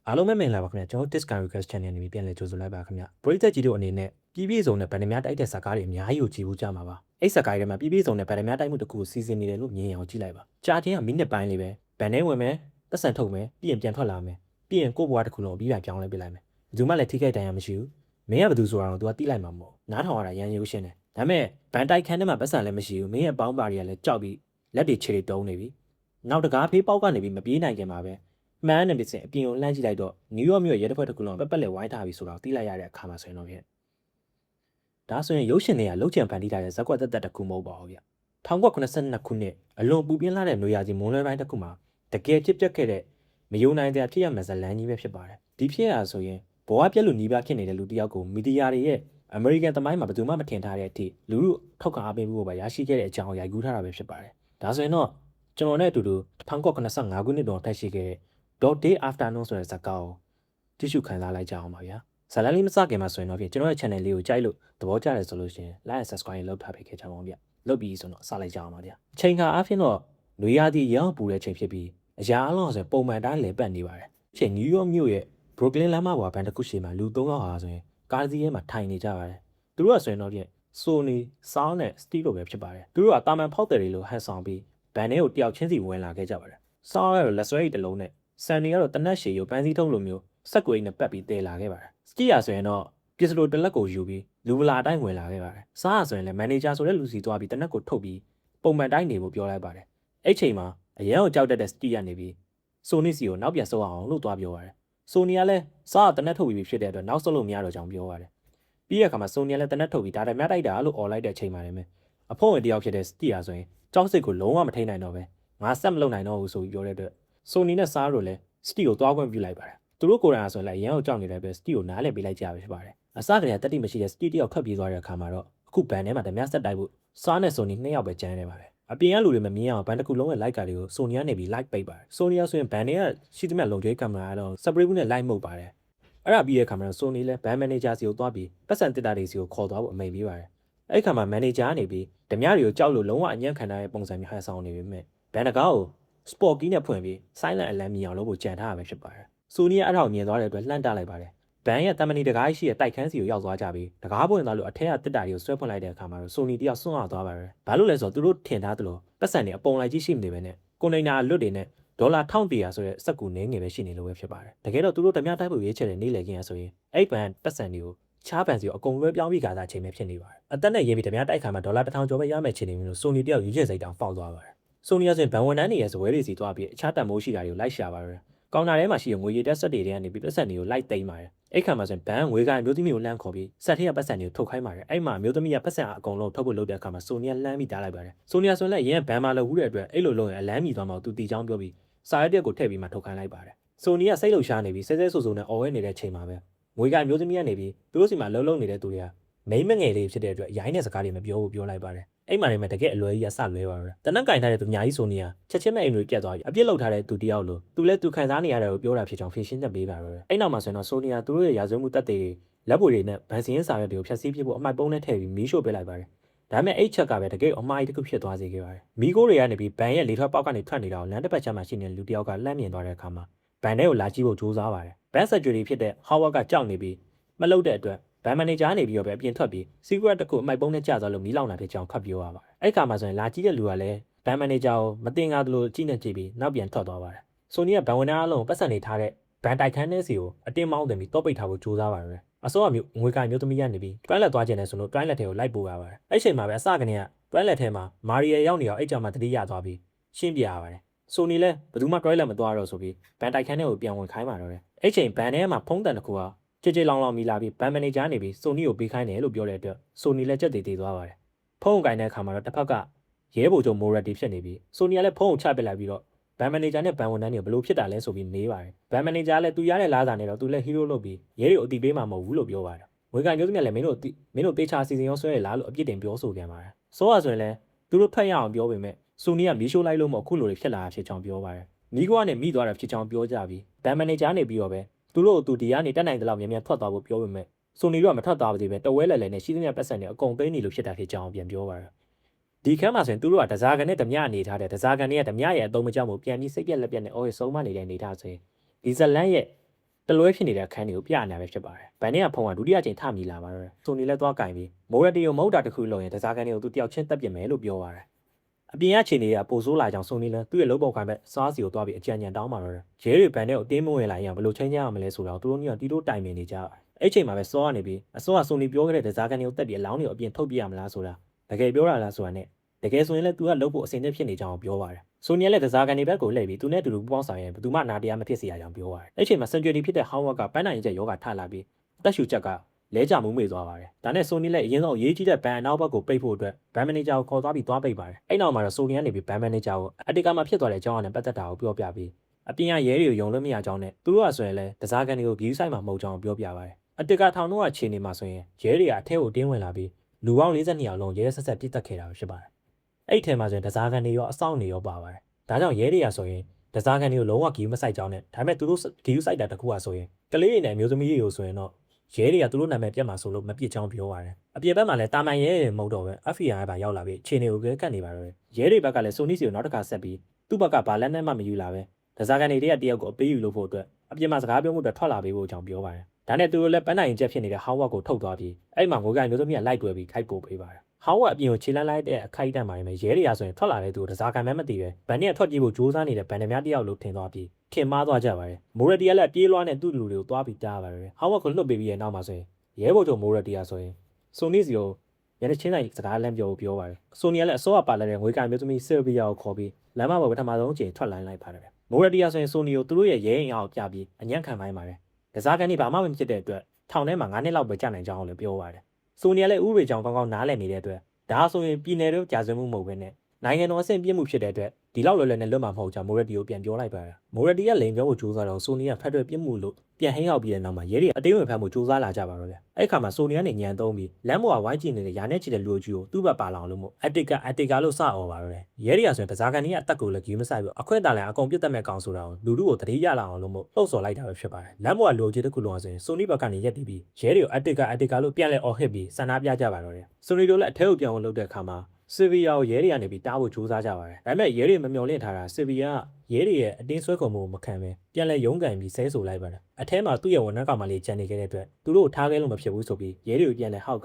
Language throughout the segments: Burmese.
အားလုံးပဲမင်္ဂလာပါခင်ဗျာကျွန်တော် Discovery Quest Channel နေပြီးပြန်လည်ကြိုဆိုလိုက်ပါခင်ဗျာပရိသတ်ကြီးတို့အနေနဲ့ပြည်ပြည့်စုံတဲ့ဗန်ဒများတိုက်တဲ့ဇာတ်ကားတွေအများကြီးကိုကြည့်ဖို့ကြမှာပါအဲ့ဇာတ်ကားတွေမှာပြည်ပြည့်စုံတဲ့ဗန်ဒများတိုက်မှုတစ်ခုကိုစီစဉ်နေတယ်လို့မြင်ရအောင်ကြည့်လိုက်ပါကြာချင်းကမိနစ်ပိုင်းလေးပဲဗန်ထဲဝင်မယ်သက်ဆန်ထုတ်မယ်ပြီးရင်ပြန်ထွက်လာမယ်ပြီးရင်ကိုယ့်ဘဝတစ်ခုလုံးကိုပြီးပြန်ပြောင်းလဲပြလိုက်မယ်ဘယ်သူမှလည်းထိခိုက်ဒဏ်ရာမရှိဘူးမင်းကဘယ်သူဆိုတာတော့ तू ကတိလိုက်မှာမဟုတ်နားထောင်ရတာရန်ရုပ်ရှင်တယ်ဒါပေမဲ့ဗန်တိုက်ခန်းထဲမှာပတ်စံလည်းမရှိဘူးမင်းရဲ့ပေါင်းပါတွေကလည်းကြောက်ပြီးလက်တွေခြေတွေတုံးနေပြီနောက်တကားဖေးပေါက်ကနေပြီးမပြေးနိုင်ခင်မှာပဲမှန်းနေပြီစင်အပြင်ကိုလှမ်းကြည့်လိုက်တော့နယူးယောက်မြို့ရဲတပ်ဖွဲ့တစ်ခုလုံးပက်ပက်လက်ဝိုင်းထားပြီးဆိုတော့သိလိုက်ရတဲ့အခါမှာဆိုရင်တော့ဖြင့်ဒါဆိုရင်ရုပ်ရှင်တွေကလှုပ်ချင်ဖန်တီးထားတဲ့ဇက်ကွက်တက်တစ်ခုမဟုတ်ပါဘူးဗျ1982ခုနှစ်အလွန်ပူပြင်းလာတဲ့နွေရာသီမွန်းလွဲပိုင်းတစ်ခုမှာတကယ်ဖြစ်ပျက်ခဲ့တဲ့မယုံနိုင်တဲ့ဖြစ်ရမယ်ဇလန်းကြီးပဲဖြစ်ပါတယ်ဒီဖြစ်ရဆိုရင်ဘဝပြက်လို့နီးပါးဖြစ်နေတဲ့လူတစ်ယောက်ကိုမီဒီယာတွေရဲ့အမေရိကန်သမိုင်းမှာဘယ်သူမှမထင်ထားတဲ့အထိလူလူထောက်ခံအားပေးမှုကိုပါရရှိခဲ့တဲ့အကြောင်းရိုက်ကူးထားတာပဲဖြစ်ပါတယ်ဒါဆိုရင်တော့ကျွန်တော်နဲ့အတူတူ1985ခုနှစ်တုန်းကတက်ရှိခဲ့တဲ့ Dog Day Afternoon ဆိုတဲ့ဇာတ်ကားကိုကြည့်ရှုခန်းစားလိုက်ကြအောင်ပါဗျာဇာတ်လမ်းလေးမစခင်မှာဆိုရင်တော့ဖြင့်ကျွန်တော်ရဲ့ channel လေးကိုကြိုက်လို့သဘောကျတယ်ဆိုလို့ရှိရင် like and subscribe လုပ်ထားပေးခဲ့ကြပါဦးဗျလုပ်ပြီးဆိုတော့စလိုက်ကြအောင်ပါဗျာအချိန်ခါအားဖြင့်တော့နွေရာသီရောင်းပူတဲ့ချိန်ဖြစ်ပြီးအရာအလုံးဆိုပုံမှန်တိုင်းလည်ပတ်နေပါတယ်အချိန်နယူးယောက်မြို့ရဲ့ Brooklyn လမ်းမပေါ်ဘန်တစ်ခုရှိမှလူ3ယောက်ဟာဆိုရင်ကားစီးရဲမှာထိုင်နေကြပါတယ်သူတို့ကဆိုရင်တော့ဖြင့် Sony Sound နဲ့ Steel လိုပဲဖြစ်ပါတယ်သူတို့ကတာမန်ဖောက်တယ်တွေလိုဟန်ဆောင်ပြီးဘန်ထဲကိုတယောက်ချင်းစီဝင်လာခဲ့ကြပါတယ် Sound ကတော့လက်ဆွဲရည်တစ်လုံးနဲ့ဆန်နီကတော့တနက်ရှည်ကိုပန်းစည်းထုံးလိုမျိုးစက်ကွေးနဲ့ပတ်ပြီးတည်လာခဲ့ပါတယ်စကီယာဆိုရင်တော့ပစ္စလိုတလက်ကိုယူပြီးလူဗလာအတိုင်းဝင်လာခဲ့ပါတယ်စားရဆိုရင်လည်းမန်နေဂျာဆိုတဲ့လူစီသွားပြီးတနက်ကိုထုတ်ပြီးပုံမှန်တိုင်းနေဖို့ပြောလိုက်ပါတယ်အဲ့ချိန်မှာအရန်ကိုကြောက်တတ်တဲ့စကီယာနေပြီးဆိုနီစီကိုနောက်ပြန်ဆုပ်အောင်လို့သွားပြောပါတယ်ဆိုနီကလည်းစားရတနက်ထုတ်ပြီးဖြစ်တဲ့အတွက်နောက်ဆုပ်လို့မရတော့ကြောင်းပြောပါတယ်ပြီးတဲ့အခါမှာဆိုနီကလည်းတနက်ထုတ်ပြီးဒါတည်းမြတ်တိုက်တာလို့អော်လိုက်တဲ့အချိန်မှာလည်းအဖို့ဝင်တယောက်ဖြစ်တဲ့စကီယာဆိုရင်ကြောက်စိတ်ကိုလုံးဝမထိန်နိုင်တော့ပဲငါဆက်မလုပ်နိုင်တော့ဘူးဆိုပြီးပြောတဲ့အတွက်ဆိုနီနဲ့စားတို့လည်းစတီကိုသွားခွင့်ပြုလိုက်ပါတယ်သူတို့ကိုယ်တိုင်ဆိုရင်လည်းရန်ကိုကြောက်နေတဲ့အတွက်စတီကိုနားလည်ပေးလိုက်ကြပဲဖြစ်ပါတယ်အစကတည်းကတက်တိမရှိတဲ့စတီတယောက်ထွက်ပြေးသွားတဲ့အခါမှာတော့အခုဘန်ထဲမှာဓမြဆက်တိုက်ဖို့စားနဲ့ဆိုနီ2ယောက်ပဲကျန်နေပါတယ်အပြင်ကလူတွေမမြင်အောင်ဘန်တစ်ခုလုံးရဲ့ light ကားတွေကိုဆိုနီကနေပြီး light ပိတ်ပါတယ်ဆိုနီကဆိုရင်ဘန်ထဲကရှိသမျှလုံခြုံရေးကင်မရာတော့ spray ဘူးနဲ့ light မှုတ်ပါတယ်အဲ့ဒါပြီးတဲ့အခါမှာဆိုနီလည်းဘန် manager စီကိုသွားပြီးပတ်စံတစ်တာတွေစီကိုခေါ်သွားဖို့အမိန့်ပေးပါတယ်အဲ့ခါမှာ manager ကနေပြီးဓမြတွေကိုကြောက်လို့လုံးဝအညံ့ခံထားတဲ့ပုံစံမျိုးဟန်ဆောင်နေပြီမြဲဘန်တကားကို sport key နဲ့ဖွင့်ပြီး silent alarm မြင်အောင်လုပ်ဖို့ကြံထားရပဲဖြစ်ပါတယ်ဆိုနီကအဲ့ဒါကိုမြင်သွားတဲ့အတွက်လှမ်းတလိုက်ပါတယ်ဘန်ရဲ့တမနီတကားရှိတဲ့တိုက်ခန်းစီကိုရောက်သွားကြပြီးတကားပွင့်သွားလို့အထက်ကတစ်တာတွေကိုဆွဲဖွင့်လိုက်တဲ့အခါမှာဆိုနီတယောက်ဆွန့်ရသွားပါတယ်ဘာလို့လဲဆိုတော့သူတို့ထင်ထားသလိုပတ်စံတွေအပုံလိုက်ကြီးရှိမနေပဲနဲ့ကွန်တိန်နာလွတ်တွေနဲ့ဒေါ်လာ1100ဆိုတဲ့စက်ကူနင်းငယ်ပဲရှိနေလို့ပဲဖြစ်ပါတယ်တကယ်တော့သူတို့ဓမြတိုက်ဖို့ရွေးချယ်တဲ့နေ့လည်ခင်းရဆိုရင်အဲ့ဘန်ပတ်စံတွေကိုချားပန်စီကိုအကုန်လွှဲပြောင်းပြီးခါစားချိန်ပဲဖြစ်နေပါတယ်အသက်နဲ့ရင်းပြီးဓမြတိုက်ခါမှာဒေါ်လာ1000ကျော်ပဲရမယ်ချင်နေပြီလို့ဆိုနီတယောက်ရွေးချယ်စိတ်တောင်ပေါက်သွားပါတယ်ဆိုနီယာဆိုရင်ဘန်ဝန်တန်းတွေရဲ့ဇပွဲတွေစီသွားပြီးအခြားတန်မိုးရှိတာတွေကိုလိုက်ရှာပါတယ်ကောင်တာထဲမှာရှိတဲ့ငွေရည်တက်ဆက်တွေကနေပြီးပတ်စံတွေကိုလိုက်သိမ်းပါတယ်အဲ့ခါမှာဆိုရင်ဘန်ငွေကိုင်မျိုးသမီးကိုလှမ်းခေါ်ပြီးဆက်ထည့်ရပတ်စံတွေကိုထုတ်ခိုင်းပါတယ်အဲ့မှာမျိုးသမီးကပတ်စံအကုန်လုံးထုတ်ဖို့လုပ်တဲ့အခါမှာဆိုနီယာလှမ်းပြီးတားလိုက်ပါတယ်ဆိုနီယာဆိုရင်လည်းအရင်ဘန်မှာလောက်ဘူးတဲ့အတွက်အဲ့လိုလုံးရင်အလန်းမြည်သွားမှသူတီချောင်းပြောပြီးစာရွက်တက်ကိုထည့်ပြီးမှထုတ်ခိုင်းလိုက်ပါတယ်ဆိုနီယာစိတ်လှုပ်ရှားနေပြီးဆဲဆဲဆူဆူနဲ့အော်ဝဲနေတဲ့ချိန်မှာပဲငွေကိုင်မျိုးသမီးကနေပြီးသူတို့စီမှာလှုပ်လှုပ်နေတဲ့သူတွေကမိမငယ်လေးဖြစ်တဲ့အတွက်ရိုင်းတဲ့စကားတွေမပြောဘူးပြောလိုက်ပါတယ်အဲ့မှာနေမှာတကယ်အလွယ်ကြီးကစလွဲပါပဲတနက်ကင်ထားတဲ့သူအများကြီးဆိုနေရချက်ချင်းမဲ့အိမ်တွေပြတ်သွားပြီအပြစ်လောက်ထားတဲ့သူတယောက်လို့သူလည်းသူခံစားနေရတဲ့ကိုပြောတာဖြစ်ကြောင်းဖြေရှင်းချက်ပေးပါပဲအဲ့နောက်မှာဆိုရင်တော့ဆိုနီယာသူတို့ရဲ့ရာဇဝတ်မှုတပ်တွေလက်ပွေတွေနဲ့ဗန်စင်းစာရွက်တွေကိုဖျက်ဆီးပြဖို့အမိုက်ပုံးနဲ့ထည့်ပြီးမီးရှို့ပေးလိုက်ပါတယ်ဒါပေမဲ့အဲ့ချက်ကပဲတကယ်အမှားကြီးတစ်ခုဖြစ်သွားစေခဲ့ပါတယ်မီးကိုတွေကနေပြီးဘန်ရဲ့လေထွက်ပေါက်ကနေထွက်နေတာကိုလမ်းတစ်ပတ်ချမ်းမှာရှိနေတဲ့လူတယောက်ကလှမ်းမြင်သွားတဲ့အခါမှာဘန်ထဲကိုလာကြည့်ဖို့ကြိုးစားပါတယ်ဘန်ဆက်ဂျူရီဖြစ်တဲ့ဟောဝါကကြောက်နေပြီးမလုပ်တဲ့အတွက်ဘန်မန်နေဂျာနေပြီးတော့ပဲအပြင်ထွက်ပြီး secret တစ်ခုအမိုက်ပုံးနဲ့ကြာသွားလို့မီးလောင်တာဖြစ်ကြောင်းခတ်ပြောရပါတယ်အဲ့ခါမှာဆိုရင်လာကြည့်တဲ့လူကလည်းဘန်မန်နေဂျာကိုမတင်ကားသလိုကြည့်နေကြည့်ပြီးနောက်ပြန်ထွက်သွားပါတယ်ဆိုနီကဘန်ဝန်ထမ်းအလုံးပတ်စံနေထားတဲ့ဘန်တိုက်ခန်းထဲစီကိုအတင်းမောင်းတင်ပြီးတော့ပိတ်ထားဖို့ကြိုးစားပါတယ်အစောကမျိုးငွေကိုင်မျိုးသမီးကနေပြီး toilet သွားခြင်းနဲ့ဆိုလို့ toilet ထဲကိုလိုက်ပို့ရပါတယ်အဲ့ချိန်မှာပဲအစကနေက toilet ထဲမှာမာရီယာရောက်နေအောင်အဲ့ကြောင်မှတတိယသွားပြီးရှင်းပြရပါတယ်ဆိုနီလည်းဘယ်သူမှ toilet မသွားတော့ဆိုပြီးဘန်တိုက်ခန်းထဲကိုပြန်ဝင်ခိုင်းပါတော့တယ်အဲ့ချိန်ဘန်ထဲမှာဖုံးတန်တစ်ခုကကြည်လောင်လောင်မီလာပြီးဘန်မန်နေဂျာနေပြီးဆိုနီကိုပေးခိုင်းတယ်လို့ပြောတဲ့အတွက်ဆိုနီလည်းကြက်တည်တည်သွားပါတယ်ဖုန်းကိုင်တဲ့အခါမှာတော့တစ်ဖက်ကရဲဘော်ချုပ်မိုရက်တီဖြစ်နေပြီးဆိုနီကလည်းဖုန်းကိုချပစ်လိုက်ပြီးတော့ဘန်မန်နေဂျာနဲ့ဘန်ဝန်ထမ်းတွေဘယ်လိုဖြစ်တာလဲဆိုပြီးမေးပါတယ်ဘန်မန်နေဂျာလည်းသူရတဲ့လားစာနဲ့တော့သူလည်းဟီးရိုးလုပ်ပြီးရဲတွေကိုအတိပေးမှာမဟုတ်ဘူးလို့ပြောပါတယ်ငွေကန်ကျိုးစမြလည်းမင်းတို့တေချာစီစဉ်ရောဆွဲရလားလို့အပြစ်တင်ပြောဆိုပြန်ပါတယ်ဆိုရဆိုရင်လည်းသူတို့ဖတ်ရအောင်ပြောပေမဲ့ဆိုနီကမီးရှိုးလိုက်လို့မဟုတ်အခုလိုတွေဖြစ်လာတာဖြစ်ချောင်းပြောပါတယ်မီးကွားနဲ့မိသွားတာဖြစ်ချောင်းပြောကြပြီးဘန်မန်နေဂျာနေပြီးတော့ပဲသူတို့သူဒီကနေတက်နိုင်တဲ့လောက်မြန်မြန်ထွက်သွားဖို့ပြောပေမဲ့ဆိုနီတို့ကမထွက်သွားပါသေးပဲတဝဲလဲလဲနဲ့ရှိသမျှပတ်စံတွေအကုန်သိမ်းနေလို့ဖြစ်တာဖြစ်ကြောင်းပြန်ပြောပါရဒီခန်းမှာဆိုရင်သူတို့ကတစားကန်နဲ့ဓမြအနေထားတဲ့တစားကန်တွေကဓမြရဲ့အသုံးမကျမှုပြန်ပြီးစိတ်ပြက်လက်ပြက်နဲ့အော်ရဆုံးမနေတဲ့အနေထားဆိုရင်ဒီဇလန်ရဲ့ တလွဲဖြစ်နေတဲ့အခန်းတွေကိုပြနေရပဲဖြစ်ပါတယ်။ဗန်နဲ့ကဖုန်းကဒုတိယကြိမ်ထမိလာပါတော့။ဆိုနီလည်းသွားကင်ပြီးမိုရတီကိုမဟုတ်တာတစ်ခုလုံးရင်တစားကန်တွေကိုသူတယောက်ချင်းတက်ပြစ်မယ်လို့ပြောပါတယ်။အပြင်ကခြေတွေကပိုဆိုးလာကြောင်ဆိုနီလည်းသူ့ရဲ့လုံးပုံခိုင်ဘက်စားစီကိုသွားပြီးအကြံဉာဏ်တောင်းပါတော့။ရဲတွေဗန်နဲ့ကိုတင်းမဝင်လာရင်ဘယ်လိုချင်းကြရမလဲဆိုတော့သူတို့ကတီတိုးတိုင်ပင်နေကြပါတယ်။အဲ့ချိန်မှာပဲစောကနေပြီးအစောကဆိုနီပြောခဲ့တဲ့တစားကန်တွေကိုတက်ပြီးအလောင်းတွေကိုအပြင်ထုတ်ပြရမလားဆိုတာတကယ်ပြောတာလားဆိုတာနဲ့တကယ်ဆိုရင်လည်းသူကလှုပ်ဖို့အစင်သင့်ဖြစ်နေကြောင်းပြောပါတယ်။ဆိုနီလည်းတစားကန်တွေဘက်ကိုလှည့်ပြီးသူနဲ့တူတူပူပေါင်းဆောင်ရင်ဘယ်သူမှနာတရားမဖြစ်စေရကြောင်းပြောပါတယ်။အဲ့ချိန်မှာစင်ဂျွရီဖြစ်တဲ့ဟောင်းဝက်ကပန်းနိုင်ချက်ယောဂထလာပြီးတက်ရှူချက်ကလဲကြမှုမေ့သွားပါတယ်။ဒါနဲ့ဆိုနီလည်းအရင်ဆုံးရေးကြီးတဲ့ဘန်အနောက်ဘက်ကိုပိတ်ဖို့အတွက်ဘန်မန်နေဂျာကိုခေါ်သွားပြီးသွားပိတ်ပါတယ်။အဲ့နောက်မှာတော့ဆိုနီကနေပြီးဘန်မန်နေဂျာကိုအတ္တကမှာဖြစ်သွားတဲ့အကြောင်းအရာနဲ့ပတ်သက်တာကိုပြောပြပြီးအပြင်ကရဲတွေကိုယုံလို့မရကြောင်းနဲ့သူတို့ကဆိုရင်လည်းတစားကန်တွေကိုဂီးဆိုင်မှာမဟုတ်ကြောင်းပြောပြပါတယ်။အတ္တကထောင်တော့အခြေအနေမှာဆိုရင်ရဲတွေကအထက်ကိုတင်းဝင်လာပြီးလူပေါင်း42ယောက်လုံးရဲဆက်ဆက်ပြစ်တက်ခဲ့တာဖြစ်ပါတယ်။အဲ့ထဲမှာဆိုရင်တစားကန်တွေရောအဆောင်တွေရောပါပါတယ်။ဒါကြောင့်ရဲတွေကဆိုရင်တစားကန်တွေကိုလုံးဝဂီးမဆိုင်ကြောင်းနဲ့ဒါပေမဲ့သူတို့ဂီးဆိုင်တာတခုကဆိုရင်ကလေးတွေနဲ့မျိုးသမီးတွေကိုဆိုရင်တော့ရဲတွေကသူတို့နာမည်ပြတ်မှာဆိုလို့မပြစ်ချောင်းပြောပါတယ်။အပြင်ဘက်မှာလည်းတာမန်ရဲတွေမဟုတ်တော့ပဲ FBI ကရောက်လာပြီးခြေနေကိုကတ်နေပါတော့တယ်။ရဲတွေဘက်ကလည်းဆိုနီစီကိုနောက်တစ်ခါဆက်ပြီးသူ့ဘက်ကဘာလက်နဲ့မှမယူလာပဲတစားကန်တွေတယောက်ကိုအပေးယူလို့ဖို့အတွက်အပြင်မှာစကားပြောမှုအတွက်ထွက်လာပေးဖို့အကြောင်းပြောပါတယ်။ဒါနဲ့သူတို့လည်းပန်းနိုင်ချက်ဖြစ်နေတဲ့ဟောင်းဝက်ကိုထုတ်သွားပြီးအဲ့မှာငိုကြိုင်မျိုးသမီးကလိုက်တွဲပြီးခိုက်ပို့ပေးပါတယ်။ဟောင်းဝက်အပြင်ကိုခြေလန်းလိုက်တဲ့အခိုက်အတန့်မှာရဲတွေကဆိုရင်ထွက်လာတဲ့သူကိုတစားကန်မဲမသိပဲဗန်နဲ့ထွက်ပြေးဖို့ကြိုးစားနေတဲ့ဗန်တွေများတယောက်လို့ထင်သွားပြီးထင်မှားသွားကြပါတယ်။မိုရတီကလည်းပြေးလွှားနဲ့သူ့လူတွေကိုသွားပြီးတားပါတယ်။ဟောင်းဝက်ကိုလွှတ်ပေးပြီးရဲ့နောက်မှာဆိုရင်ရဲဘော်ချုပ်မိုရတီကဆိုရင်ဆိုနီစီကိုရတဲ့ချင်းဆိုင်စကားလမ်းပြောပါတယ်။ဆိုနီကလည်းအစောကပါလာတဲ့ငွေကန်မျိုးသမီးဆယ်ဗီယာကိုခေါ်ပြီးလမ်းမပေါ်ပထမဆုံးအချိန်ထွက်လိုင်းလိုက်ပါတယ်။မိုရတီကဆိုရင်ဆိုနီကိုသူတို့ရဲ့ရဲအင်အားကိုပြပြီးအညံ့ခံပိုင်းပါတယ်။တစားကန်ဒီဘာမှမဖြစ်တဲ့အတွက်ထောင်ထဲမှာ9နှစ်လောက်ပဲကြာနိုင်ကြောင်းလည်းပြောပါတယ်။ဆိုနီကလည်းဥပဒေကြောင့်ကောင်းကောင်းနားလည်နေတဲ့အတွက်ဒါဆိုရင်ပြည်နယ်တို့ကြာစင်မှုမဟုတ်ဘဲနဲ့နိုင်ငံတော်အဆင့်ပြစ်မှုဖြစ်တဲ့အတွက်ဒီလောက်လွယ်လွယ်နဲ့လွတ်မှာမဟုတ်ကြောင်းမိုရတီကိုပြန်ပြောလိုက်ပါတယ်။မိုရတီကလိန်ပြောဖို့ကြိုးစားတော့ဆိုနီကဖက်ဒရယ်ပြစ်မှုလို့ပြန်ဟင်းရောက်ပြီးတဲ့နောက်မှာရဲတွေအတင်းဝင်ဖမ်းမှုကြိုးစားလာကြပါတော့လေ။အဲ့ခါမှာဆိုနီကနေညံသုံးပြီးလမ်းပေါ်ကဝိုင်းကြည့်နေတဲ့ယာနဲ့ချီတဲ့လူကြီးကိုသူ့ဘက်ပါလောင်လို့မို့အတ္တကလို့စအော်ပါတော့လေ။ရဲတွေကဆိုရင်တစားကန်ကြီးကအသက်ကိုလည်းကြီးမဆိုင်ဘူးအခွင့်အရေးလည်းအကုန်ပြတ်တတ်မဲ့ကောင်ဆိုတာကိုလူတို့ကိုတတိယလာအောင်လို့မို့လှုပ်ဆော်လိုက်တာပဲဖြစ်ပါတယ်။လမ်းပေါ်ကလူကြီးတစ်ခုလုံးဆိုရင်ဆိုနီဘက်ကနေရက်တီးပြီးရဲတွေကိုအတ္တကလို့ပြန်လဲအော်ဟစ်ပြီးဆန္ဒပြကြပါတော့လေ။ဆိုနီတို့လည်းအထဲကိုပြန်ဝင်လို့တဲ့အခါမှာဆီဗီယာကိုရဲတွေကနေပြီးတားဖို့ကြိုးစားကြပါတယ်။ဒါပေမဲ့ရဲတွေမမျှော်လင့်ထားတာဆီဗီယာရဲတွေရဲ့အတင်းဆွဲခုံမှုမခံပဲပြန်လဲရုန်းကန်ပြီးဆဲဆိုလိုက်ပါတယ်။အထဲမှာသူ့ရဲ့ဝန်ထမ်းကောင်မလေးကြံနေခဲ့တဲ့အတွက်သူတို့ထားခဲ့လို့မဖြစ်ဘူးဆိုပြီးရဲတွေကိုပြန်လဲဟောက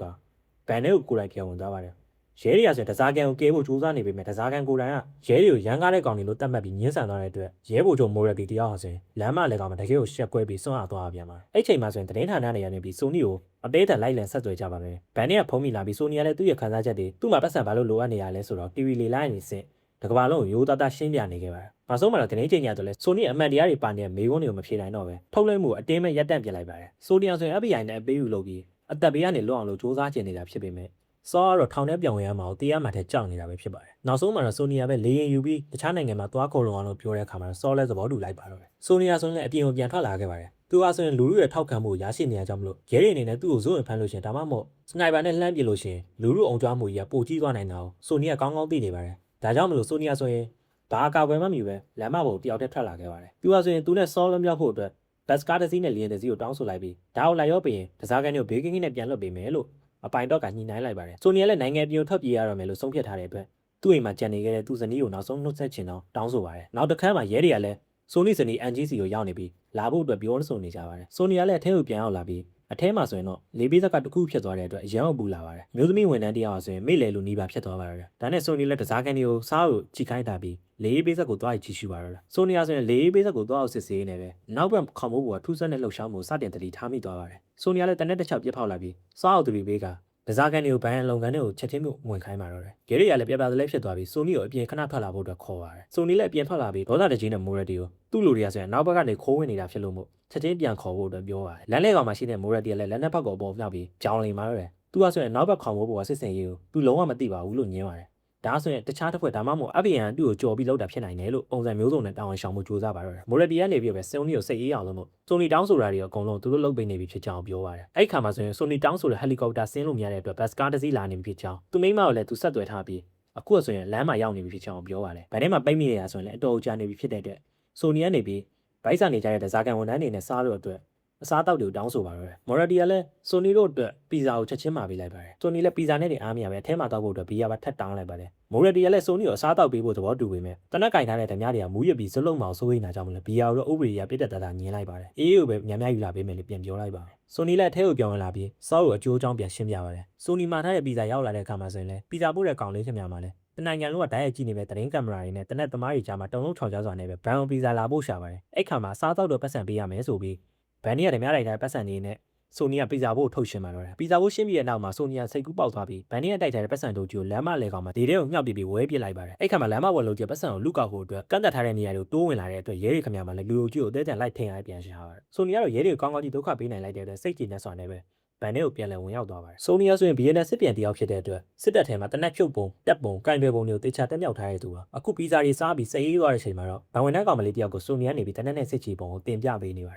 ်ကဗန်နဲ့ကိုကိုယ်တိုင်ပြန်ဝင်သွားပါတယ်။ရဲတွေကဆိုတစားကန်ကိုကဲဖို့ကြိုးစားနေပေမဲ့တစားကန်ကိုယ်တိုင်ကရဲတွေကိုရန်ကားတဲ့ကောင်တွေလို့တတ်မှတ်ပြီးညှင်းဆန်သွားတဲ့အတွက်ရဲဘော်ချုပ်မိုရတီတယောက်ဟာဆိုရင်လမ်းမလဲကောင်မှာတကယ်ကိုရှက်ကွဲပြီးစွန့်အားသွားပြန်ပါတယ်။အဲ့ချိန်မှာဆိုရင်တရင်ဌာနတွေကနေပြီးဆိုနီကိုအသေးသက်လိုက်လံဆက်သွယ်ကြပါမယ်။ဗန်နဲ့ကဖုံးမိလာပြီးဆိုနီကလည်းသူ့ရဲ့ခံစားချက်တွေသူ့မှာပတ်စံဘာလို့လိုအပ်နေရလဲဆိုတော့ TV လေးလိုက်နေစစ်တကဘာလုံးကိုရိုးသားသားရှင်းပြနေခဲ့ပါတယ်။နောက်ဆုံးမှာတော့တနေ့ချိန်ညတော့လဲဆိုနီအမှန်တရားတွေပါနေတဲ့မေးခွန်းတွေကိုမဖြေနိုင်တော့ပဲထုတ်လွှင့်မှုအတင်းမဲ့ရပ်တန့်ပြလိုက်ပါတယ်။ဆိုနီယာဆိုရင် FBI နဲ့အပေးယူလုပ်ပြီးအသက်ဘေးကနေလွတ်အောင်လို့စူးစမ်းကျင်နေတာဖြစ်ပေမဲ့စောကတော့ထောင်ထဲပြောင်းရမှာကိုတရားမှန်တဲ့ကြောက်နေတာပဲဖြစ်ပါတယ်။နောက်ဆုံးမှာတော့ဆိုနီယာပဲလေရင်ယူပြီးတခြားနိုင်ငံမှာသွားခေါ်လုံအောင်လို့ပြောတဲ့အခါမှာစောလဲသဘောတူလိုက်ပါတော့တယ်။ဆိုနီယာဆိုရင်လည်းအပြင်ကိုပြန်ထွက်လာခဲ့ပါတယ်။သူကဆိုရင်လူလူရဲ့ထောက်ခံမှုရရှိနေရကြောင်းမလို့ရဲတွေအနေနဲ့သူ့ကိုဇွတ်ဝင်ဖမ်းလို့ရှင်ဒါမှမဟုတ်စနိုက်ပါနဲ့လှမ်းပစ်လို့ရှင်လူလူအောင်ကြွားမှုကြီးကပိုကြီးသွားနိုင်တာကိုဆိုနီယာကောင်းကောင်းသိနေပါတယ်။ဒါကြောင့်မလို့ဆိုနီယာဆိုရင်ဘာအကာဝယ်မှမယူပဲလမ်းမပေါ်တယောက်တည်းထွက်လာခဲ့ပါတယ်။သူကဆိုရင်သူနဲ့စောလွန်မြောက်ဖို့အတွက်ဘတ်စကားတစ်စီးနဲ့လီယန်တစ်စီးကိုတောင်းဆိုလိုက်ပြီးဒါကိုလိုက်ရောပြီးရင်တစားကန်တွေကိုဘေးကင်းကင်းနဲ့ပြန်လွှတ်ပေးမယ်လို့အပိုင်တော့ကညှိနှိုင်းလိုက်ပါတယ်။ဆိုနီယာလည်းနိုင်ငံပြည်ကိုထွက်ပြေးရတော့မယ်လို့ဆုံးဖြတ်ထားတဲ့အတွက်သူ့အိမ်မှာကြံနေခဲ့တဲ့သူ့ဇနီးကိုနောက်ဆုံးနှုတ်ဆက်ချင်တော့တောင်းဆိုပါတယ်။နောက်တစ်ခါမှရဲတွေကလည်းဆိုနီဇနီ NGC ကိုရောက်နေပြီးလာဖို့အတွက်ပြောဆိုနေကြပါတယ်။ဆိုနီယာလည်းအထဲကိုပြန်ရောက်လာပြီးအထဲမှာဆိုရင်တော့လေးပေးဆက်ကတစ်ခုဖြစ်သွားတဲ့အတွက်အရန်အပူလာပါတယ်။မျိုးသမီးဝန်ထမ်းတယောက်ဆိုရင်မိလေလူနီးပါဖြစ်သွားပါတယ်။ဒါနဲ့ဆိုနီလည်းတစားကန်တွေကိုစားကိုကြိခိုင်းတာပြီးလေးပေးဆက်ကိုသွားကြည့်ရှုပါတော့။ဆိုနီယာဆိုရင်လေးပေးဆက်ကိုသွားအောင်စစ်ဆေးနေပဲနောက်ဘက်ခေါင်းမိုးပေါ်ကထူးဆန်းတဲ့လှုပ်ရှားမှုစတင်တတိထားမိသွားပါတယ်။ဆိုနီယာလည်းတနက်တစ်ချက်ပြစ်ဖောက်လာပြီးစားအောင်သူတွေပေးကတစားကန်တွေကိုဘိုင်းလုံကန်တွေကိုချက်ချင်းမျိုးဝင်ခိုင်းပါတော့တယ်။ဂေရီကလည်းပြပြသလဲဖြစ်သွားပြီးဆိုနီကိုအပြင်ခဏထွက်လာဖို့အတွက်ခေါ်ပါတယ်။ဆိုနီလည်းအပြင်ထွက်လာပြီးဒေါသတကြီးနဲ့မိုရတီကိုသူ့လူတွေကဆိုရင်နောက်ဘက်ကနေခိုးဝင်နေတာဖြစ်လို့မို့ချက်ချင်းပြန်ခေါ်ဖို့အတွက်ပြောပါတယ်။လမ်းလဲကောင်မှာရှိတဲ့မိုရတီကလည်းလက်နဲ့ဖက်ကိုပေါ်မြောက်ပြီးကြောင်လိန်ပါတော့တယ်။သူကဆိုရင်နောက်ဘက်ခေါ်ဖို့ပေါ်ကစစ်စင်ရေးကိုသူလုံးဝမသိပါဘူးလို့ညင်းပါတယ်။ဒါဆိုရင်တခြားတစ်ဖွဲ့ဒါမှမဟုတ်FBIသူ့ကိုကြော်ပြီးလောက်တာဖြစ်နိုင်တယ်လို့ပုံစံမျိုးစုံနဲ့တောင်းဝန်ရှောင်မှုကြိုးစားပါတော့တယ်။မိုရတီကနေပြီးပဲဆိုနီကိုစိတ်အေးအောင်လို့မို့ဆိုနီတောင်းဆိုတာတွေအကုန်လုံးသူတို့လုပ်ပေးနေပြီဖြစ်ကြောင်းပြောပါတယ်။အဲ့ခါမှာဆိုရင်ဆိုနီတောင်းဆိုတဲ့ဟယ်လီကော်ပတာဆင်းလို့မရတဲ့အတွက်ဘတ်စကားတစ်စီးလာနေပြီဖြစ်ကြောင်းသူမိမကိုလည်းသူဆက်သွယ်ထားပြီးအခုဆိုရင်လမ်းမှာရောက်နေပြီဖြစ်ကြောင်းပြောပါတယ်။ဗန်ထဲမှာပိတ်မိနေတာဆိုရင်လည်းအတော်ကြာနေပြီဖြစ်တဲ့အတွက်ဆိုနီကနေပြီးဗိုက်စာနေကြတဲ့ဒဇာကန်ဝန်ထမ်းတွေနဲ့စားလို့အတွက် အစားတောက်တွေကိုတောင်းဆိုပါတော့မော်ရတီကလည်းဆိုနီတို့အတွက်ပီဇာကိုချက်ချင်းမှာပေးလိုက်ပါတယ်ဆိုနီလည်းပီဇာနဲ့တင်အားမရပဲအထဲမှာတောက်ဖို့အတွက်ဘီယာပါထပ်တောင်းလိုက်ပါတယ်မိုရတီကလည်းဆိုနီကိုအစားတောက်ပေးဖို့သဘောတူပေမဲ့တနက်ကင်ထားတဲ့ဓမြတွေကမူးရပြီးဇလုံးမောင်စိုးရိမ်တာကြောင့်မလဲဘီယာကိုတော့ဥပဒေအရပြစ်တက်တာညင်းလိုက်ပါတယ်အေးကိုပဲညံ့ညယူလာပေးမယ်လို့ပြန်ပြောလိုက်ပါတယ်ဆိုနီလည်းအထဲကိုပြောင်းဝင်လာပြီးစောကိုအကျိုးအကြောင်းပြန်ရှင်းပြပါတယ်ဆိုနီမှာထားတဲ့ပီဇာရောက်လာတဲ့အခါမှာဆိုရင်လည်းပီဇာပို့တဲ့ကောင်လေးခင်ဗျာမှာလည်းတနိုင်ငံလုံးကဓာတ်ရိုက်ကြည့်နေပဲသတင်းကင်မရာတွေနဲ့တနက်သမားတွေကြားမှာတုံလုံးချောင်ချစွာနဲ့ပဲဘန်အောင်ပီဇာလာဖို့ရှာပါတယ်အဲ့ခါမှာစားတောက်တော့ပတ်စံပေးရမယ်ဆိုပြီးဘန်နီကဓမြလိုက်ထားတဲ့ပတ်စံတွေနဲ့ဆိုနီကပီဇာဘို့ထုတ်ရှင်းมาတော့တယ်ပီဇာဘို့ရှင်းပြီးတဲ့နောက်မှာဆိုနီကစိတ်ကူးပေါက်သွားပြီးဘန်နီကတိုက်ထားတဲ့ပတ်စံတို့ကြီးကိုလမ်းမလဲကောင်မှာဒီထဲကိုမြှောက်ပစ်ပြီးဝဲပစ်လိုက်ပါတယ်အဲ့ခါမှာလမ်းမဝက်လုံးကျပတ်စံကိုလူကောက်ဖို့အတွက်ကန့်သက်ထားတဲ့နေရာတွေကိုတိုးဝင်လာတဲ့အတွက်ရဲတွေခင်ဗျာမှာလည်းလူလူကြီးကိုအသေးချင်လိုက်ထင်ရပြန်ရှာပါတယ်ဆိုနီကတော့ရဲတွေကိုကောင်းကောင်းကြီးဒုက္ခပေးနိုင်လိုက်တဲ့အတွက်စိတ်ကြည်နဲ့စွာနဲ့ပဲဘန်နီကိုပြန်လည်ဝင်ရောက်သွားပါတယ်ဆိုနီကဆိုရင် BNN စစ်ပြန်တယောက်ဖြစ်တဲ့အတွက်စစ်တပ်ထဲမှာတနက်ဖြုတ်ပုံတက်ပုံကင်ပဲပုံတွေကိုတေချာတက်မြောက်ထားတဲ့သူပါအခုပီဇာတွေစားပြီးစိတ်အေးသွားတဲ့အချိန်မှာတော့ဘန်ဝင်တဲ့ကောင်မလေးတယောက်ကိုဆိုနီကနေပြီးတနက်နဲ့စစ်ချီပုံကိုတင်ပြပေးနေပါတ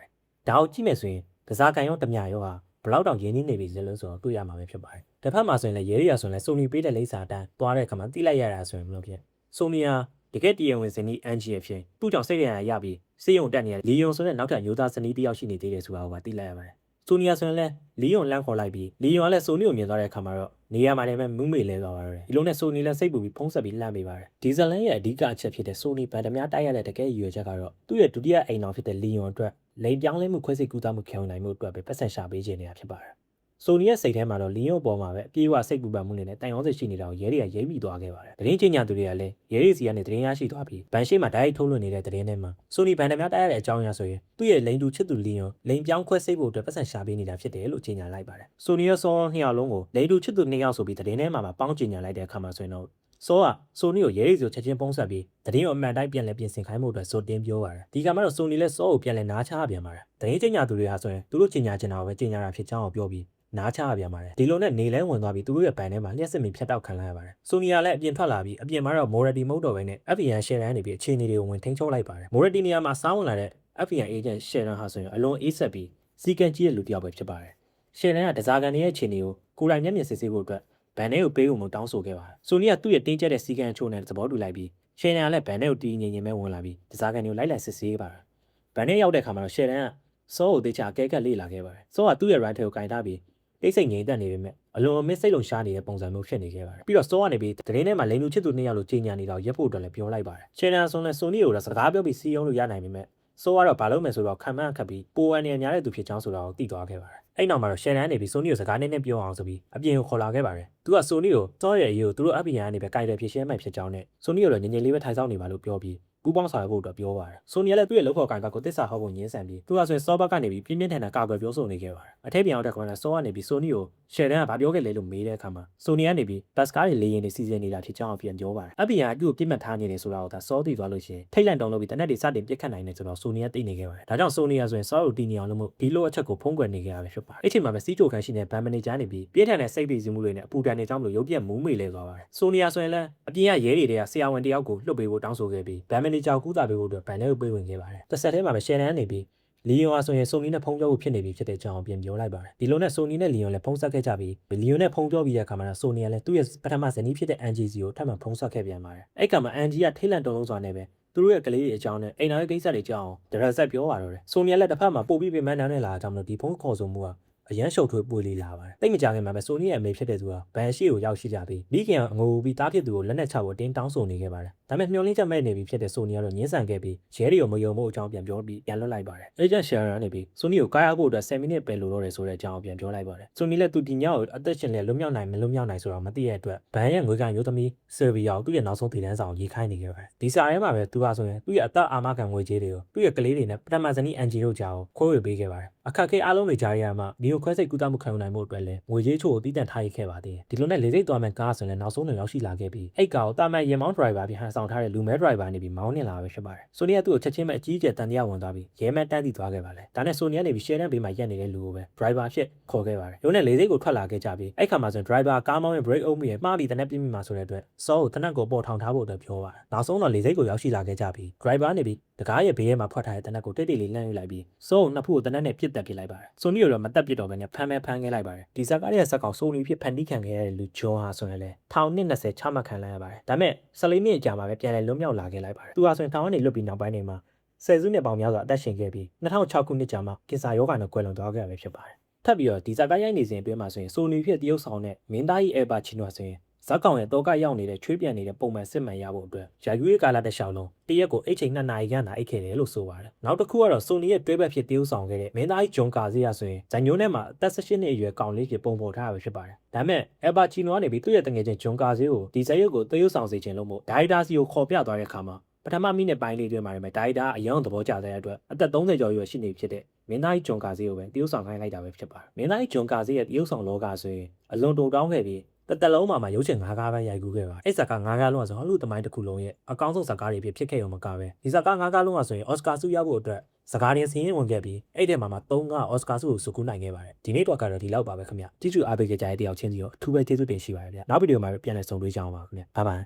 ယ်ဒါကိုကြည့်မယ်ဆိုရင်ကစားကန်ရောတမြရောဟာဘလောက်တောင်ရင်းနှီးနေပြီစလို့ဆိုတော့တွေ့ရမှာပဲဖြစ်ပါတယ်။တစ်ဖက်မှာဆိုရင်လည်းရဲတွေကဆိုရင်လည်းဆိုနီပေးတဲ့လိပ်စာတန်းသွားတဲ့အခါမှာတိလိုက်ရတာဆိုရင်မလို့ဖြစ်ဆိုနီယာတကယ်တရားဝင်စနီးအန်ဂျီရဲ့ဖြစ်သူ့ကြောင့်စိတ်ရရပြီစေယုံတက်နေတဲ့လီယွန်ဆိုတဲ့နောက်ထပ်မျိုးသားစနီးတယောက်ရှိနေသေးတယ်ဆိုတာကိုပါသိလိုက်ရပါတယ်။ဆိုနီယာဆိုရင်လည်းလီယွန်လန့်ခေါ်လိုက်ပြီးလီယွန်ကလည်းဆိုနီကိုမြင်သွားတဲ့အခါမှာတော့နေရာမှာလည်းမူးမေလဲသွားပါတော့တယ်။ဒီလိုနဲ့ဆိုနီလည်းစိတ်ပူပြီးဖုံးဆက်ပြီးလှမ်းပေးပါတယ်။ဒီဇလန်ရဲ့အဓိကအချက်ဖြစ်တဲ့ဆိုနီဗန်ဒမယာတိုက်ရတဲ့တကယ်ရည်ရွယ်ချက်ကတော့သူ့ရဲ့ဒုတိယအိမ်တော်ဖြစ်တဲ့လီယွန်အတွက်လိန်ပြောင်းလဲမှုခွဲစိတ်ကူးသားမှုခံနိုင်မှုအတွက်ပဲပတ်ဆက်ရှာပေးခြင်းနေတာဖြစ်ပါတယ်။ဆိုနီရဲ့စိတ်ထဲမှာတော့လီယွန်ပေါ်မှာပဲအပြေးအဝစိတ်ပူပန်မှုနဲ့တိုင်ရောစိတ်ရှိနေတာကိုရဲတွေကရိပ်မိသွားခဲ့ပါတယ်။သတင်းချင်းညာသူတွေကလည်းရဲတွေစီကနေသတင်းရရှိသွားပြီးဘန်ရှိမှာဓာတ်ရိုက်ထုတ်လွှင့်နေတဲ့သတင်းထဲမှာဆိုနီဗန်ဒမယာတိုက်ရတဲ့အကြောင်းအရာဆိုရင်သူ့ရဲ့လိန်တူချစ်သူလီယွန်လိန်ပြောင်းခွဲစိတ်ဖို့အတွက်ပတ်ဆက်ရှာပေးနေတာဖြစ်တယ်လို့ကြေညာလိုက်ပါတယ်။ဆိုနီရဲ့စောနှစ်ယောက်လုံးကိုလိန်တူချစ်သူနှစ်ယောက်ဆိုပြီးသတင်းထဲမှာပေါင်းကြေညာလိုက်တဲ့အခါမှာဆိုရင်တော့စောကဆိုနီကိုရဲရီစီကိုချက်ချင်းပုံးဆက်ပြီးသတင်းကိုအမှန်တိုင်းပြန်လည်ပြင်ဆင်ခိုင်းမှုအတွက်ဇိုတင်ပြောပါတယ်ဒီကမှာတော့ဆိုနီလည်းစောကိုပြန်လည်နားချပြန်ပါတယ်သတင်းကြေညာသူတွေဟာဆိုရင်သူတို့ကြေညာချင်တာကိုပဲကြေညာတာဖြစ်ကြောင်းကိုပြောပြီးနားချပြန်ပါတယ်ဒီလိုနဲ့နေလဲဝင်သွားပြီးသူတို့ရဲ့ပန်ထဲမှာလျှက်စစ်မီဖြတ်တောက်ခံလိုက်ရပါတယ်ဆိုနီယာလည်းအပြင်ထွက်လာပြီးအပြင်မှာတော့မိုရတီမုတ်တော်ပဲနဲ့ FBN ရှယ်ရန်နေပြီးအခြေအနေတွေကိုဝင်ထိန်းချုပ်လိုက်ပါတယ်မိုရတီနေရာမှာစားဝင်လာတဲ့ FBN agent ရှယ်ရန်ဟာဆိုရင်အလွန်အေးဆက်ပြီးစီကံကြီးရဲ့လူတစ်ယောက်ပဲဖြစ်ပါတယ်ရှယ်ရန်ကဒဇာကန်ရဲ့အခြေအနေကိုကိုယ်တိုင်မျက်မြင်စစ်ဆေးဖို့အတွက်ဘန်ထဲကိုပေးဖို့မတောင်းဆိုခဲ့ပါတယ်။ဆိုနီကသူ့ရဲ့တင်းကျပ်တဲ့စီကံအချို့နဲ့သဘောတူလိုက်ပြီးရှယ်ရန်ကလည်းဘန်ထဲကိုတီးငြိမ်ငြိမ်ပဲဝင်လာပြီးဒဇာကန်ကိုလိုက်စစ်ဆေးပါတယ်။ဘန်ထဲရောက်တဲ့အခါမှာတော့ရှယ်ရန်ကစောကိုတေချာအကဲကပ်လေ့လာခဲ့ပါတယ်။စောကသူ့ရဲ့ right ကိုကင်ထားပြီးတိတ်ဆိတ်ငြိမ်သက်နေပေမဲ့အလွန်အမင်းစိတ်လုံရှားနေတဲ့ပုံစံမျိုးဖြစ်နေခဲ့ပါတယ်။ပြီးတော့စောကနေပြီးသတင်းထဲမှာလိန်လူချစ်သူနှစ်ယောက်လိုကြေညာနေတာကိုရက်ဖို့အတွက်လည်းပြောလိုက်ပါတယ်။ရှယ်ရန်ဆိုလည်းဆိုနီကိုတော့စကားပြောပြီးစီးအောင်လို့ရနိုင်ပေမဲ့ဆိုကတော့ဘာလို့မယ်ဆိုတော့ခံမှန်းခတ်ပြီးပိုအန်နေများတဲ့သူဖြစ်ချောင်းဆိုတာကိုသိသွားခဲ့ပါတယ်။အဲ့နောက်မှာတော့ရှယ်ရန်နေပြီးဆိုနီကိုစကားနဲ့ပြောအောင်ဆိုပြီးအပြင်ကိုခေါ်လာခဲ့ပါတယ်။သူကဆိုနီကိုစောရဲ့အရေးကိုသူတို့ FBN ကနေပဲကြိုက်တယ်ဖြစ်ရှင်းမှဖြစ်ကြောင်းနဲ့ဆိုနီကိုတော့ငြိမ်ငြိမ်လေးပဲထိုင်ဆောင်နေပါလို့ပြောပြီးပူပေါင်းဆောင်ရဖို့အတွက်ပြောပါတယ်။ဆိုနီကလည်းသူ့ရဲ့လောက်ခေါ်ကန်ဘက်ကိုတစ္ဆာဟောဖို့ညှင်းဆန်ပြီးသူကဆိုရင်စောဘက်ကနေပြီးပြင်းပြင်းထန်ထန်ကာကွယ်ပြောဆိုနေခဲ့ပါတယ်။အထက်ပြန်ရောက်တဲ့ကောင်ကစောကနေပြီးဆိုနီကိုရှယ်ရန်ကဘာပြောခဲ့လဲလို့မေးတဲ့အခါမှာဆိုနီကနေပြီးဘတ်စကားတွေလေရင်တွေစီစဉ်နေတာဖြစ်ကြောင်းပြန်ပြောပါတယ်။ FBN ကသူ့ကိုပြစ်မှတ်ထားနေတယ်ဆိုတာကိုဒါစောသိသွားလို့ရှိရင်ထိတ်လန့်တုံလို့ပြီးတနက်တွေစတင်ပြစ်ခတ်နိုင်တယ်ဆိုတော့ဆိုနီကသိနေခဲ့ပါတယ်။ဒါကြောင့်ဆိုနီကဆိုရင်စောကိုတီးနေအောင်လို့မို့ဒီလိုအချက်ကိုဖုံးကွယ်နေခဲ့ရပဲဖြစ်ပါတယ်။အဲ့ချိန်မှာပဲစီးချိုခန်းရှိတဲ့ဘန်မန်နေဂျာနေပြီးပြင်းထန်တဲ့စိတ်ဖိစီးမှုတွေနဲ့အပူဒဏ်တွေကြောင့်မလို့ရုပ်ပြက်မူးမေလဲသွားပါတယ်။ဆိုနီယာဆိုရင်လည်းအပြင်ကရဲတွေကဆရာဝန်တယောက်ကိုလွှတ်ပေးဖို့တောင်းဆိုခဲ့ပြီးဘန်မန်နေဂျာကိုကူးတာပေးဖို့အတွက်ဘန်ထဲကိုပေးဝင်ခဲ့ပါတယ်။တစ်ဆက်တည်းမှာပဲရှယ်ရန်နေပြီးလီယွန်ဟာဆိုရင်ဆိုနီနဲ့ဖုံးပြောဖို့ဖြစ်နေပြီဖြစ်တဲ့အကြောင်းပြန်ပြောလိုက်ပါတယ်။ဒီလိုနဲ့ဆိုနီနဲ့လီယွန်လည်းဖုံးဆက်ခဲ့ကြပြီးလီယွန်နဲ့ဖုံးပြောပြီးတဲ့အခါမှာဆိုနီကလည်းသူ့ရဲ့ပထမဇနီးဖြစ်တဲ့ NGC ကိုထပ်မံဖုံးဆက်ခဲ့ပြန်ပါတယ်။အဲ့ကမှာ NG ကထိတ်လန့်တုန်လုံးစွာနဲ့ပဲသူတို့ရဲ့ကလေးတွေအကြောင်းနဲ့အိမ်တော်ရဲ့ကိစ္စတွေကြောင်းဒရက်ဆက်ပြောပါတော့တယ်။ဆိုနီကလည်းတစ်ဖက်မှာပို့ပြီးပြန်မှန်းနှောင်းနေလာကြောင်းလို့ဒီဖုံးခေါ်ဆိုမှုကအရန်ရှုပ်ထွေးပွေလေးလာပါတယ်။တိတ်မကြခင်မှာပဲဆိုနီရဲ့အမေဖြစ်တဲ့သူကဘန်ရှိကိုရောက်ရှိကြပြီးမိခင်ကအငိုပြီးတားဖြစ်သူကိုလက်နဲ့ချဖို့တင်းတောင်းဆိုနေခဲ့ပါတယ်။ဒါပေမဲ့မျောလင်းချက်မဲ့နေပြီဖြစ်တဲ့ဆိုနီကတော့ညှင်းဆန်ခဲ့ပြီးရဲတွေကိုမယုံမှုအကြောင်းပြန်ပြောပြီးပြန်လွတ်လိုက်ပါတယ်။အေဂျင့်ရှယ်ရန်နေပြီးဆိုနီကိုကားရဖို့အတွက်10မိနစ်ပဲလိုတော့တယ်ဆိုတဲ့အကြောင်းပြန်ပြောလိုက်ပါတယ်။ဆိုနီလည်းသူဒီညကိုအသက်ရှင်လျက်လွတ်မြောက်နိုင်မလွတ်မြောက်နိုင်ဆိုတော့မသိတဲ့အတွက်ဘန်ရဲ့ငွေကန်ရိုးသမီးဆယ်ဗီယာကိုသူ့ရဲ့နောက်ဆုံးတည်တန်းဆောင်ရေးခိုင်းနေခဲ့ပါတယ်။ဒီစာရဲမှာပဲသူကဆိုရင်သူ့ရဲ့အသက်အာမခံငွေကြေးတွေကိုသူ့ရဲ့ကလေးတွေနဲ့ပထမဇနီးအန်ဂျီတို့ကြောင့်ခွဲဝေပေးခဲ့ပါတယ်။အခက်ခဲအားလုံးတွေကြားရမှာဒီကိုခွဲစိတ်ကူးတာမှုခံယူနိုင်မှုအတွက်လည်းငွေကြေးချို့ကိုတည်တံ့ထားရခဲ့ပါသေးတယ်။ဒီလိုနဲ့လေစိတ်သွားမဲ့ကားဆိုရင်လည်းနောက်ဆုံးတွင်ရောက်ရှိလာခဲ့ပြီးအဲ့ကားကိုတာမန်ရင်မောင်းဒရိုင်ဘာပြန်ဟန်ဆောင်ထားတဲ့လူမဲဒရိုင်ဘာနေပြီးမောင်းနေလာပဲဖြစ်ပါတယ်။ဆိုနီကသူ့ကိုချက်ချင်းပဲအကြီးအကျယ်တန်တရားဝင်သွားပြီးရဲမဲတန်းတည်သွားခဲ့ပါလေ။ဒါနဲ့ဆိုနီကနေပြီးရှယ်တန်းဘေးမှာရက်နေတဲ့လူကိုပဲဒရိုင်ဘာဖြစ်ခေါ်ခဲ့ပါတယ်။ရုံးနဲ့လေစိတ်ကိုထွက်လာခဲ့ကြပြီးအဲ့ခါမှာဆိုရင်ဒရိုင်ဘာကားမောင်းရဲ့ brake အုပ်မိရဲ့မှားပြီးတနက်ပြင်းမိမှာဆိုတဲ့အတွက်စောကိုတနက်ကိုပေါ်ထောင်ထားဖို့အတွက်ပြောပါတယ်။နောက်ဆုံးတော့လေစိတ်ကိုရောက်ရှိလာခဲ့ကြပြီးဒရိုင်ဘာနေပြီးတကားရဲ့ဘေးထဲမှာဖွက်ထားတဲ့တနက်ကိုတိတ်တိတ်လေးလှမ်းယူလိုက်ပြီးစောကိုနှစ်ဖူးကိုတနက်နဲ့ပြစ်တက်ပစ်လိုက်ပါတယ်။ဆိုနီကိုတော့မတက်ပစ်တော့ဘဲနဲ့ဖမ်းခဲ့လိုက်ပါတယ်။ဒီဇာကားရဲ့ဇက်ကောင်ဆိုနီဖြစ်ဖန်တီးခံခဲ့ရတဲ့လူဂျွန်ဟာဆိုရင်လည်း1220ချမှတ်ခံလိုက်ရပါတယ်။ဒါပေမဲ့14မိနစ်ကြာမှပဲပြန်လည်လွတ်မြောက်လာခဲ့လိုက်ပါတယ်။သူဟာဆိုရင်ထောင်ကနေလွတ်ပြီးနောက်ပိုင်းတွေမှာ ဆယ်စုနှစ်ပေါင်းများစွာအသက်ရှင်ခဲ့ပြီး2006ခုနှစ်ကြာမှကင်ဆာရောဂါနဲ့ကွယ်လွန်သွားခဲ့ရပဲဖြစ်ပါတယ်ထပ်ပြီးတော့ဒီဇာကာရိုက်နေစဉ်အတွင်းမှာဆိုရင်ဆိုနီဖြစ်တရုတ်ဆောင်တဲ့မင်းသားကြီးအဲဘာချီနိုဆိုရင်ဇက်ကောင်ရဲ့တောကရောက်နေတဲ့ချွေးပြန်နေတဲ့ပုံမှန်စစ်မှန်ရဖို့အတွက်ရာယူရေးကာလတစ်လျှောက်လုံးတရက်ကိုအိတ်ချိန်2နာရီခန့်သာအိတ်ခဲ့တယ်လို့ဆိုပါတယ်နောက်တစ်ခုကတော့ဆိုနီရဲ့တွဲဘက်ဖြစ်တရုတ်ဆောင်ခဲ့တဲ့မင်းသားကြီးဂျွန်ကာဇီယာဆိုရင်ဇန်ညိုးထဲမှာအသက်18နှစ်အရွယ်ကောင်လေးဖြစ်ပုံပေါ်ထားရပဲဖြစ်ပါတယ်ဒါပေမဲ့အဲဘာချီနိုကနေပြီးသူ့ရဲ့တငယ်ချင်းဂျွန်ကာဇီကိုဒီဇက်ရုပ်ကိုတရုတ်ဆောင်စေခြင်းလို့မို့ဒိုင်ဒါစီကိုခေါ်ပြသွားတဲ့အခါမှာပထမမိနစ်ပိုင်းလေးတွင်မှာပဲဒိုင်ဒါအယောင်သဘောကျတဲ့အတွက်အသက်30ကျော်ရွယ်ရှိနေဖြစ်တဲ့မင်းသားကြီးဂျွန်ကာဇီကိုပဲတရုတ်ဆောင်ခိုင်းလိုက်တာပဲဖြစ်ပါတယ်မင်းသားကြီးဂျွန်ကာဇီရဲ့တရုတ်ဆောင်လောကဆိုရင်အလွန်တုံတောင်းခဲ့ပြီးတလုံးမှာရုပ်ရှင်9ကားပဲရိုက်ကူးခဲ့ပါအဲ့ဇာကာ9ကားလုံးကဆိုဟောလူသမိုင်းတစ်ခုလုံးရဲ့အကောင်းဆုံးဇာကာတွေဖြစ်ခဲ့ရုံမကပဲဒီဇာကာ9ကားလုံးကဆိုရင်အော်စကာဆုရဖို့အတွက်ဇာကာတင်စီးရင်ဝင်ခဲ့ပြီးအဲ့ဒီမှာ3ကားအော်စကာဆုကိုစုကူးနိုင်ခဲ့ပါတယ်ဒီနေ့တော့ကတော့ဒီလောက်ပါပဲခင်ဗျကြည့်ကြအားပေးကြတဲ့တယောက်ချင်းစီကိုအထူးပဲကျေးဇူးတင်ရှိပါတယ်ဗျနောက်ဗီဒီယိုမှာပြန်လည်ဆုံတွေ့ကြအောင်ပါခင်ဗျဘိုင်ဘိုင်